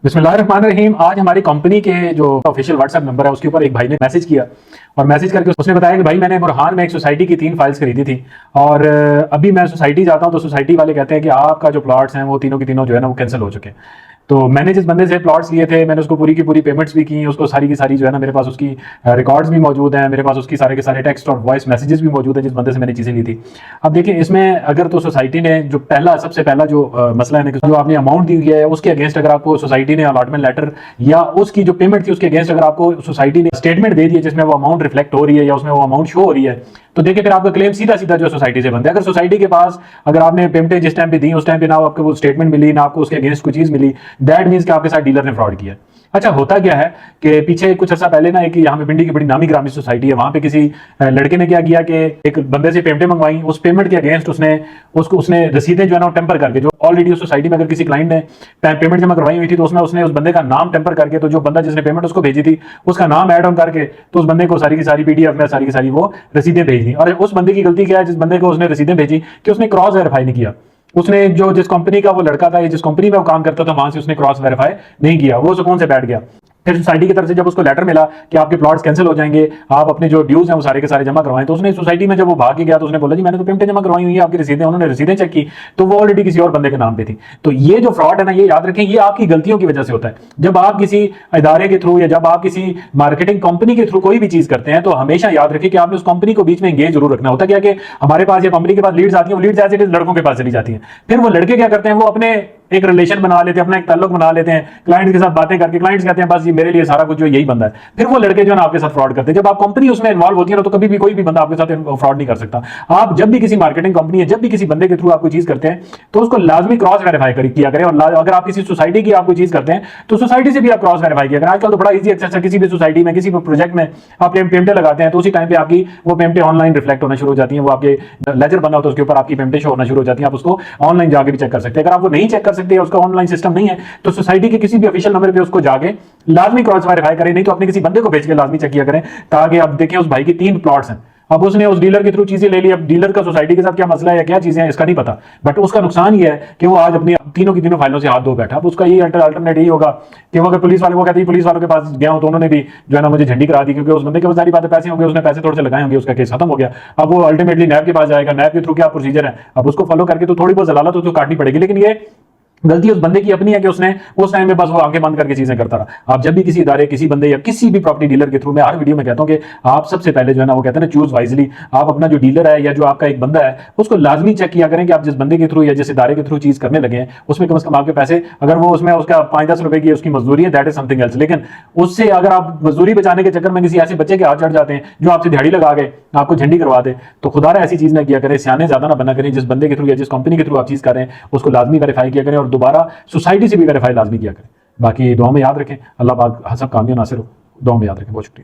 बिस्मिल्लाहिर्रहमानिर्रहीम। आज हमारी कंपनी के जो ऑफिशियल व्हाट्सएप नंबर है उसके ऊपर एक भाई ने मैसेज किया और मैसेज करके उसने बताया कि भाई मैंने बुरहान में एक सोसाइटी की 3 फाइल्स खरीदी थी और अभी मैं सोसाइटी जाता हूं तो सोसाइटी वाले कहते हैं कि आपका जो प्लॉट्स हैं वो तीनों की तीनों जो है ना वो कैंसिल हो चुके हैं। तो मैंने जिस बंदे से प्लॉट्स लिए थे मैंने उसको पूरी की पूरी पेमेंट्स भी की, उसको सारी की सारी जो है ना मेरे पास उसकी रिकॉर्ड्स भी मौजूद हैं, मेरे पास उसकी सारे के सारे टेक्स्ट और वॉइस मैसेजेस भी मौजूद हैं जिस बंदे से मैंने चीज़ें ली थी। अब देखिए इसमें अगर तो सोसाइटी ने जो सबसे पहला जो मसला है जो आपने अमाउंट दी हुई है उसके अगेंस्ट अगर आपको सोसाइटी ने अलॉटमेंट लेटर या उसकी जो पेमेंट थी उसके अगेंस्ट अगर आपको सोसाइटी ने स्टेटमेंट दे दी है जिसमें वो अमाउंट रिफ्लेक्ट हो रही है या उसमें वो अमाउंट शो हो रही है, तो देखिए फिर आपका क्लेम सीधा सीधा जो सोसाइटी से बनता है। अगर सोसाइटी के पास अगर आपने पेमेंटें जिस टाइम पे दी उस टाइम पे ना आपको वो स्टेटमेंट मिली ना आपको उसके अगेंस्ट कोई चीज मिली, दैट मींस कि आपके साथ डीलर ने फ्रॉड किया। अच्छा, होता क्या है कि पीछे कुछ अर्सा पहले ना एक यहाँ पे पिंडी की बड़ी नामी ग्रामी सोसाइटी है, वहां पे किसी लड़के ने क्या किया कि एक बंदे से पेमेंटें मंगवाई, उस पेमेंट के अगेंस्ट उसने रसीदें जो है ना टेम्पर करके, जो ऑलरेडी उस सोसाइटी में अगर किसी क्लाइंट ने पेमेंट जमा करवाई हुई थी तो उसमें उसने उस बंदे का नाम टेम्पर करके, तो जो बंदा जिसने पेमेंट उसको भेजी थी उसका नाम ऐड ऑन करके तो उस बंदे को सारी की सारी पीडीएफ में सारी की सारी वो रसीदें भेज दी। और उस बंदे की गलती क्या है, जिस बंदे को उसने रसीदें भेजी कि उसने क्रॉस वेरीफाई नहीं किया। उसने जो जिस कंपनी का वो लड़का था या जिस कंपनी में वो काम करता था वहां से उसने क्रॉस वेरीफाई नहीं किया, वो सुकून से बैठ गया। फिर सोसाइटी की तरफ से जब उसको लेटर मिला कि आपके प्लॉट्स कैंसिल हो जाएंगे, आप अपने जो ड्यूज हैं वो सारे के सारे जमा करवाएं, तो उसने सोसाइटी में जब वो भाग के गया तो उसने बोला जी मैंने तो पेमेंटें जमा करवाई हुई है, आपकी रसीदें, उन्होंने रसीदें चेक की तो वो ऑलरेडी किसी और बंदे के नाम पे थी। तो ये जो फ्रॉड है ना, ये याद रखें, ये आपकी गलतियों की वजह से होता है। जब आप किसी इदारे के थ्रू या जब आप किसी मार्केटिंग कंपनी के थ्रू कोई भी चीज करते हैं तो हमेशा याद रखें कि आपने उस कंपनी को बीच में एंगेज जरूर रखना होता है। क्या कि हमारे पास या कंपनी के पास लीड्स आती है, वो लीड्स ऐसे लड़कों के पास चली जाती है, फिर वो लड़के क्या करते हैं, वो अपने एक रिलेशन बना लेते हैं, अपना एक ताल्लुक बना लेते हैं क्लाइंट के साथ, बातें करके क्लाइंट्स कहते हैं बस ये मेरे लिए सारा कुछ जो यही बंदा है, फिर वो लड़के जो है ना आपके साथ फ्रॉड करते हैं। जब आप कंपनी उसमें इन्वॉल्व होती है ना तो कभी भी कोई भी बंदा आपके साथ फ्रॉड नहीं कर सकता। आप जब भी किसी मार्केटिंग कंपनी है, जब भी किसी बंदे के थ्रू आप कोई चीज करते हैं तो उसको लाजमी क्रॉस वेरीफाई किया करें। और अगर आप किसी सोसाइटी की आप कोई चीज करते हैं तो सोसाइटी से भी आप क्रॉस वेरीफाई किया करें। आजकल तो बड़ा इजी एक्सेस है, किसी भी सोसाइटी में किसी भी प्रोजेक्ट में आप पेमेंटें लगाते हैं तो उसी टाइम पे आपकी वो पेमेंटें ऑनलाइन रिफ्लेक्ट होना शुरू हो जाती हैं, वो आपके लेजर बना होता है उसके ऊपर आपकी पेमेंटें शो होना शुरू हो जाती है, आप उसको ऑनलाइन जाके भी चेक कर सकते हैं। अगर आप वो नहीं चेक कर सकते, उसका ऑनलाइन सिस्टम नहीं है तो सोसाइटी के किसी भी ऑफिशियल नंबर पे उसको जाके लाजमी क्रॉस वेरीफाई करें, नहीं तो अपने किसी बंदे को भेज के लाजमी चेक किया करें। ताकि अब देखिए उस भाई की 3 प्लॉट्स हैं, अब उसने उस डीलर के थ्रू चीजें ले ली, अब डीलर का सोसाइटी के साथ क्या मसला है या क्या चीजें हैं इसका नहीं पता, बट उसका नुकसान ये है कि वो आज अपनी तीनों की तीनों फाइलों से हाथ धो बैठा। अब उसका ये अल्टरनेट यही होगा कि वो अगर पुलिस वाले, वो कहते हैं पुलिस वालों के पास गया हो तो उन्होंने भी जो है ना मुझे झंडी करा दी, क्योंकि उस बंदे के सारी बातें पैसे होंगे, उसने पैसे थोड़े से लगाए होंगे, उसका केस खत्म हो गया। अब वो अल्टीमेटली नैब के पास जाएगा, नैब के थ्रू क्या प्रोसीजर है अब उसको फॉलो करके तो थोड़ी बहुत जलालत तो काटनी पड़ेगी। लेकिन ये गलती उस बंदे की अपनी है कि उसने उस टाइम में बस वो आंखें बंद करके चीजें करता रहा। आप जब भी किसी इदारे, किसी बंदे या किसी भी प्रॉपर्टी डीलर के थ्रू, मैं हर वीडियो में कहता हूं कि आप सबसे पहले जो है ना वो कहते हैं ना चूज वाइजली, आप अपना जो डीलर है या जो आपका एक बंदा है उसको लाजमी चेक किया करें कि आप जिस बंदे के थ्रू या जिस इदारे के थ्रू चीज करने लगे हैं उसमें कम से कम आपके पैसे, अगर वो उसमें उसका 5-10 रुपए की उसकी मजदूरी है, दैट इज समथिंग एल्स। लेकिन उससे अगर आप मजदूरी बचाने के चक्कर में किसी ऐसे बच्चे के हाथ चढ़ जाते हैं जो आपसे दिहाड़ी लगा के आपको झंडी करवा दे, तो खुदारा ऐसी चीज ना किया करें, सियाने ज्यादा ना बना करें। जिस बंदे के थ्रू या जिस कंपनी के थ्रू आप चीज कर रहे हैं उसको लाजमी वेरीफाई किया करें और दोबारा सोसाइटी से भी वेरीफाई लाजमी किया करें। बाकी दुआ में याद रखें, अल्लाह पाक सब कामयाब नासिर हो। दुआ में याद रखें। बहुत शुक्रिया।